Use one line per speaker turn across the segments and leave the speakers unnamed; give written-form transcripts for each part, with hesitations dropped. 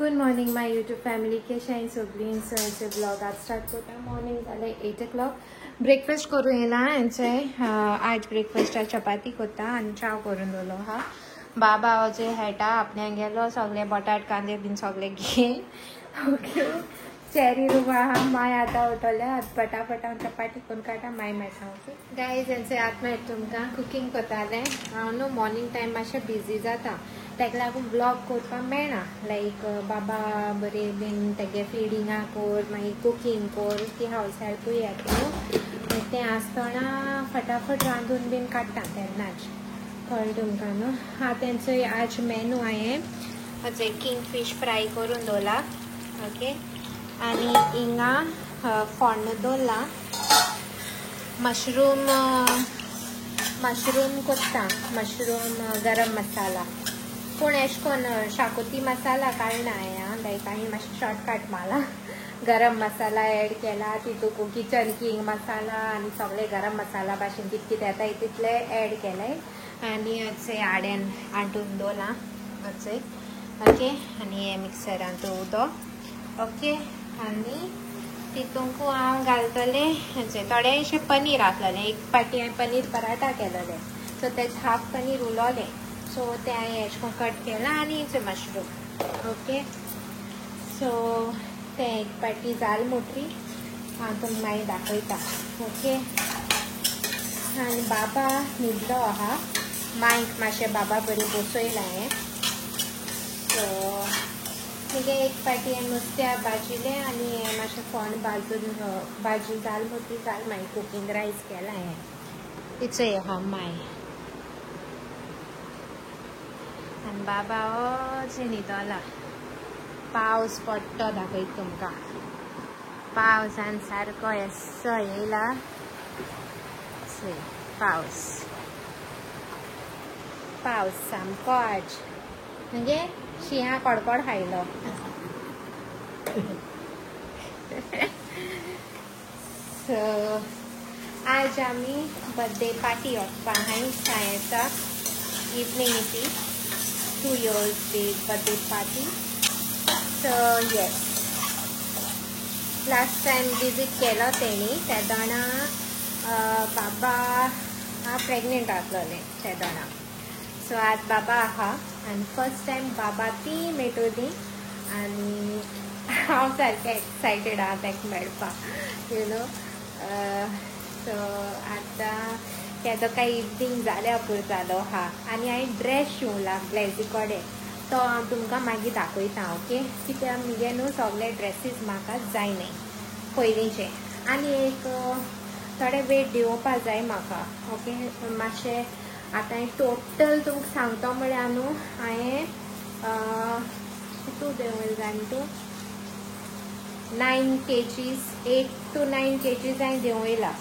Good morning माय YouTube family केशें सगळीं so blog आज start करता. मॉर्निंग जालें 8 o'clock. ब्रेकफास्ट करूं येला हेंचे आज ब्रेकफास्टार चपाती करता आनी चाव करून दवरलो हा. बाबा जे हेटा आपल्याक गेलो सगळे बटाट कांदे बीन सगळे घेवन. ओके चेरी रुवा हा माय आतां उठले फटाफट हांव चपाती करून काडटा माय मेळटा. ओके गायज हेंचे आतां मागीर तुमकां कुकींग करतालें. हांव न्हू मॉर्निंग टायम मातशें बिजी जाता ताका लागून ब्लॉग करपाक मेळना. लायक बाबा बरें बीन तेगे फिडिंगा कोर मागीर कुकींग कोर ती हावस हेल्पूय येता न्हू तें आसतना फटाफट रांदून बीन काडटा तेन्नाच कळ्ळें तुमकां न्हू. हांव तेंचो आज मेनू हांवें म्हजे किंगफीश फ्राय करून दवरला. ओके आनी हिंगा फोण्ण दवरला मशरूम कोत्ता मशरूम गरम मसाला पूण एश कोन्न शाकोती मसाला काडना हांवें लायक हांवें मातशें शॉर्टकट मारला. गरम मसाला एड केला तितूंत किचन किंग मसाला आनी सगळे गरम मसाला भाशेन कितें कितें येता तितले एड केले आनी अशें आड्यान आंटून दवरला अशें. ओके आनी हे मिक्सरांत उदक. ओके आनी तितूंक हांव घालतलें हेचें थोडेशें पनीर घातलेलें. एक पाटी हांवें पनीर पराठा केलेले सो तेच हाफ पनीर उरलोलें सो ते हांवें एश कोन्न कट केला आनी हेचे मशरूम. ओके सो ते एक पाटी जाल मोटरी हांव तुमकां मागीर दाखयता. ओके आनी बाबा न्हिदलो आहा मांयक मातशें बाबा बरी बसयला हांवें. सो तुगे एक पाटी हें नुस्त्या भाजिलें आनी हें मातशें फोण्ण भाजी जाल मोटी जाल मागीर कुकींग रायस केला हांवें. इचय आहा माय आनी बाबा अशें न्हिदोला. पावस पडटो दाखयता तुमकां. पावसान सारको येसो येयला पावस सामको आज म्हणजे शिंया कडकड खायलो. सो आज आमी बर्थडे पार्टी वचपाक हांवें सांगेचा इवनिंग ती 2 years birthday party. So yes last time visit केलो तेणी तेदोना बाबा हांव प्रेग्नेंट आसलोलें तेदोना. सो आज बाबा आहा आनी फर्स्ट टायम बाबा ती मेळटली आनी हांव सारकें एक्सायटेड आहा ताका मेळपाक यू नो. सो आतां केदो काय इवनिंग जाल्या पुरो जालो आहा आनी हांवें ड्रेस शिवला ब्लेझी कडेन तो हांव तुमकां मागीर दाखयता. ओके कित्याक मुगे न्हू सगळे ड्रेसीस म्हाका जायनाय पयलींचे आनी एक थोडे वेट देंवोवपा जाय म्हाका. ओके मातशें आतां हांवें टोटल तुमकां सांगतो म्हळ्यार न्हू हांवें कितू देंवयला जाय तूं 9 kgs 8 to 9 kgs हांवें देंवयला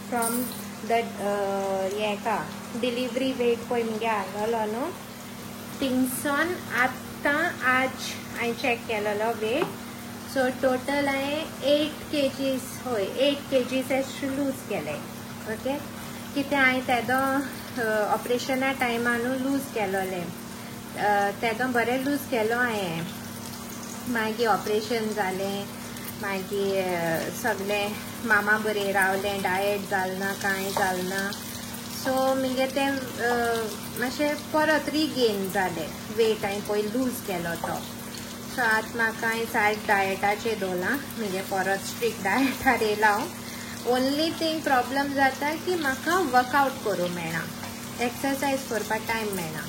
फ्रॉम द हेका डिलिव्हरी वेट पळय मुगे आसलोलो न्हू थिंगसोन आतां आज हांवें चॅक केलेलो वेट. सो टोटल हांवें 8 kgs 8 kgs एश लूज केले. ओके कित्याक हांवें तेदो ऑपरेशना टायमान लूज केलोलें तेदो बरें लूज केलो हांवें. मागीर ऑपरेशन जालें मागीर सगळें मामा बरें रावलें डायट जालना कांय जालना. सो मुगे तें मातशें परत रिगेन जालें वेट हांवें पयलीं लूज केलो तो. सो आतां म्हाका हांवें सारकें डायटाचेर दवरलां मुगे परत स्ट्रिक्ट डायटार येयला हांव. ओन्ली थिंग प्रॉब्लम जाता की म्हाका वर्कआवट करूंक मेळना एक्सरसायज करपाक टायम मेळना.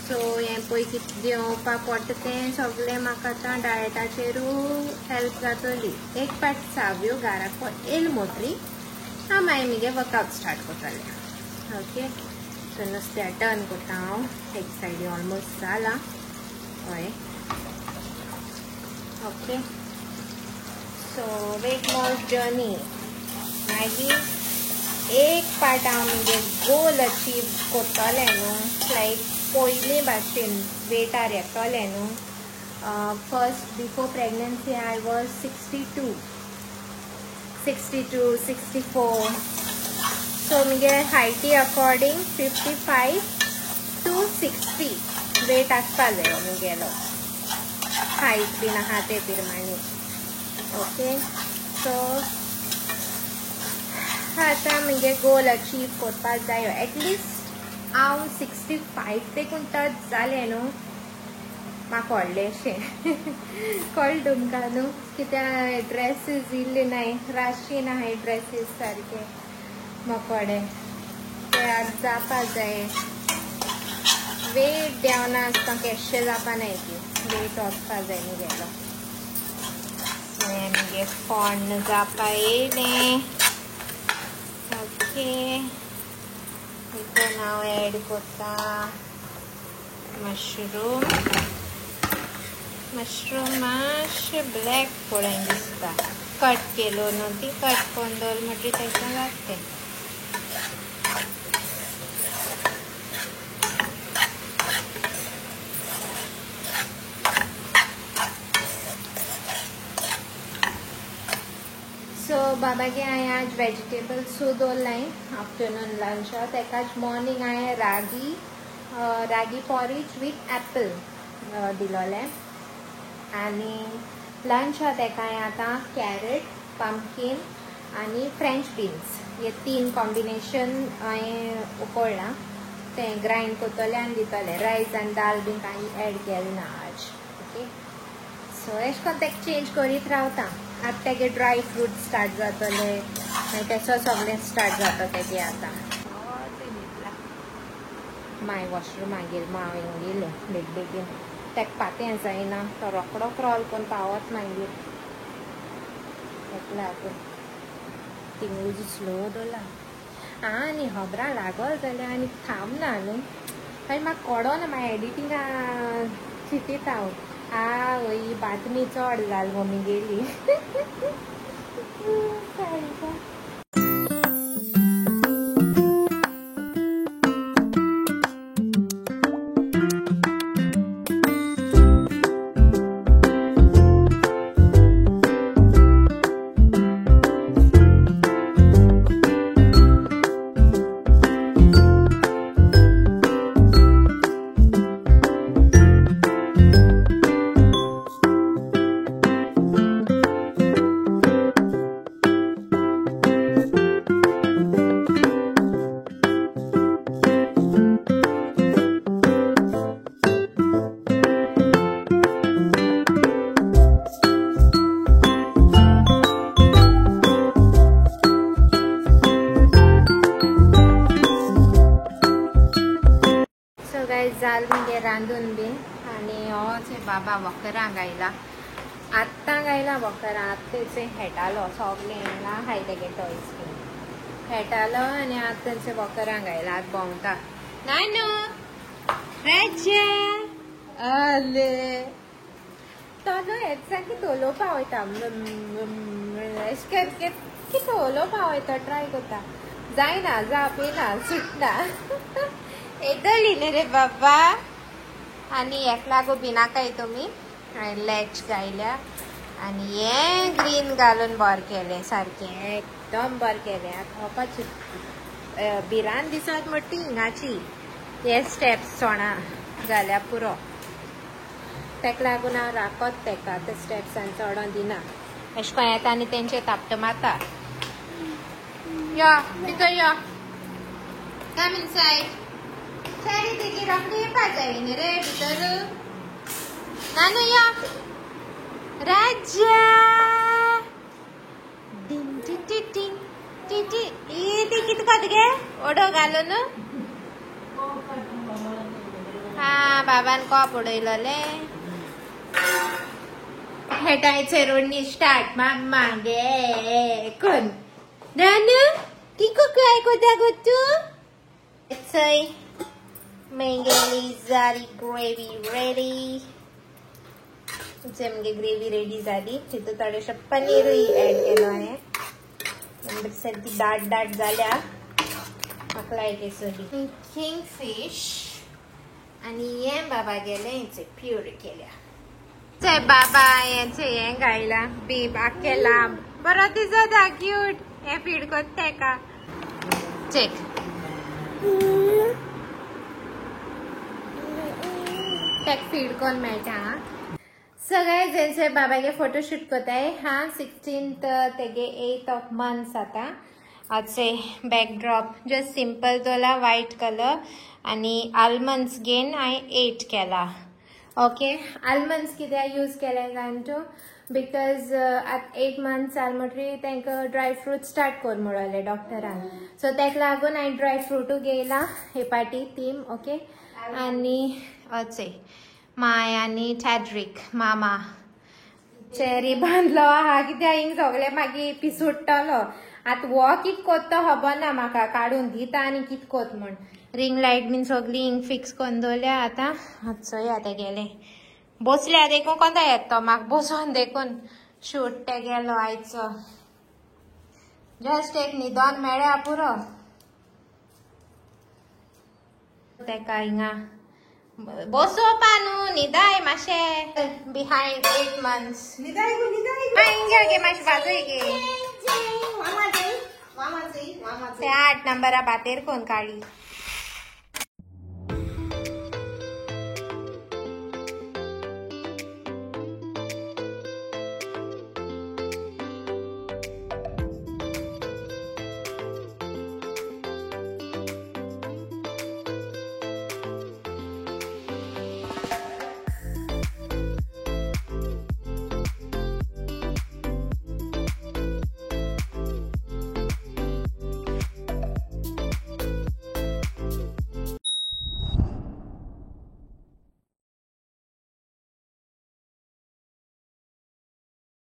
सो हें पळय कितें देंवोवपाक पडटा तें सगळें म्हाका आतां डायटाचेरूय हेल्प जातली. एक पाट साव्यो घाराक येयल मोटरी हांव मागीर मुगे वर्कआवट स्टार्ट करतलें. ओके सो नुस्त्या टर्न करता हांव एक सायडी ऑलमोस्ट जाला हय. Okay so weight loss journey मागीर एक पार्ट हांव मुगे गोल अचीव करतलें न्हू लायक पयलीं भाशेन वेटार येतोलें न्हू. First before pregnancy I was 62, 64. So मुगे हायटी अकॉर्डिंग 55 to 60 वेट आसपा जायो मुगेलो. हायट बीन आहा ते प्रमाणे. ओके सो आता म्हणजे गोल अचीव करपाक जाय. एटलिस्ट हांव 65 देखून टच जालें न्हू म्हाका व्हडलेशें. कळ्ळें तुमकां न्हू कित्याक ड्रेसीस इल्ले नाय राशी ना हाय ड्रेसीस सारके मोकोडे ते आतां जावपा जाय. वेट देंवना आसता केशें जावपा नाय ती वेट वचपा जाय न्ही गेलो. आमगे फोण्ण जावपा येयलें. ओके हितून हांव एड करता मशरूम. मशरूम मातशें ब्लॅक पळोवन दिसता. कट केलो न्हू ती कट करून दवरली म्हणटरी तेका लागते. सो बाबागे हांवें आज वेजिटेबल सूप दवरलाय आफ्टरनून लंच. तेकाच मॉर्निंग हांवें रागी पॉरीज वीथ एप्पल दिलोलें आनी लंच तेका हांवें आतां कॅरट पंपकीन आनी फ्रेंच बीन्स हे 3 कॉम्बिनेशन हांवें उकळ्ळां. तें ग्रायंड करतलें आनी दितलें. रायस आनी दाल बीन कांय एड केलें ना आज. ओके सो अशें करून तेका चेंज करीत रावता. आतां तेगे ड्राय फ्रूट स्टार्ट जातले मागीर तेसो सगळें स्टार्ट जाता तेगे आतां. माय वॉशरूम मागीर हांव हिंग गेलें बेगीन तेका पातें जायना तो रोकडो क्रॉल करून पावत मागीर तेका लागून थिंग स्लो दवरला. आनी खबरां लागल जाल्यार आनी थांबना न्हू आनी म्हाका कळना म्हाका एडिटींगा चिंतीता हांव ही बातमी चड जाली मम्मी गेली. जाल म्हणजे रांदून बीन आनी होच बाबा वखरां गायला. आत्तां गायला वखरां आत्ताचे हेटालो सगलें येयला हाय तेगे टॉयज बीन हेटालो आनी आतां तेंचे वखरां गायला. आतां भोंवता. नानू राजा अले तो हेचा कितें उलोवपा वयता अशें कितें उलोवपा वयता ट्राय करता. जायना जापयना सुटना. येतली न्ही रे बाबा. आनी हेक लागू भिनाकाय तुमी हांवें लॅच घायल्या आनी हें ग्रीन घालून बर केलें सारकें एकदम बर केलें. आतां वपाचें भिरान दिसत म्हणटी हिंगाची हे स्टेप्स चोणा जाल्यार पुरो. तेका लागून हांव राखत तेका ते स्टेप्सान चडों दिना. अशें करून येता आनी तेंचे तापट मारता. या भितर या कम इनसायड. चारी तेजी रोखडी येवपा जाय न्ही रे भितर. नानू या राजा डिंग टिंग टिंग टिंग टिंग ई ती कितें करता गे ओडो घालून. हा बाबान कॉप उडयलोले. हेटायचे रोडनी स्टार्ट माम्मा गे कोण नानू किको काय कोता गो तू. चय मेंगेली ग्रेवी रेडी. आमगे ग्रेवी रेडी जाली. तितून थोडेशें पनीरूय एड केलो हांवें. सारकी दाट दाट जाल्या म्हाका लायक येसली. किंग फिश आनी हें बाबा गेलें हेचे प्युरी केल्या. चे बाबा हेचे हें घायला बीफ आख्खे लांब बरो दिसता क्यूट. हें फीड कोत्ता तेका चेक. तेका फीड कोन्न मेळटा. सगळे जेंचे बाबागे फोटोशूट कोताय हाँ 16th तेगे 8th of month आता आजचे बॅकड्रॉप जस्ट सिंपल तोला व्हाईट कलर आणि आल्मंड्स घेन हांवें 8 केला ओके आल्मंड्स कित्याक यूज केले जाणटो बिकॉज आत 8 months जाल म्हणटरी तांकां ड्राय फ्रूट स्टार्ट कर म्हणले डॉक्टरान सो ताका लागून हांवें ड्राय फ्रूटू घेयला हे पाटी तीम ओके आनी अचे माय आनी टॅड्रिक मामा चेरी बांधलो आहा कित्याक हिंग सगळे मागीर पिसुट्टलो आतां वो कित कोत्तो खबर ना म्हाका काडून दिता आनी कित कोत म्हण रिंग लायट बीन सगळी हिंग फिक्स करून दवरल्या आतां चोय आतां गेले बसल्या देखून कोणता येतो म्हाका बसोन देखून शूट ते गेलो आयचो जस्ट एक न्हिदोन मेळ्या पुरो तेका हिंगा बसोवपा न्हू न्हिदाय मातशें बिहायंड 8 months हिंगा गे मातशें बाजूय गे ते 8 नंबरा बातेर कोण काडी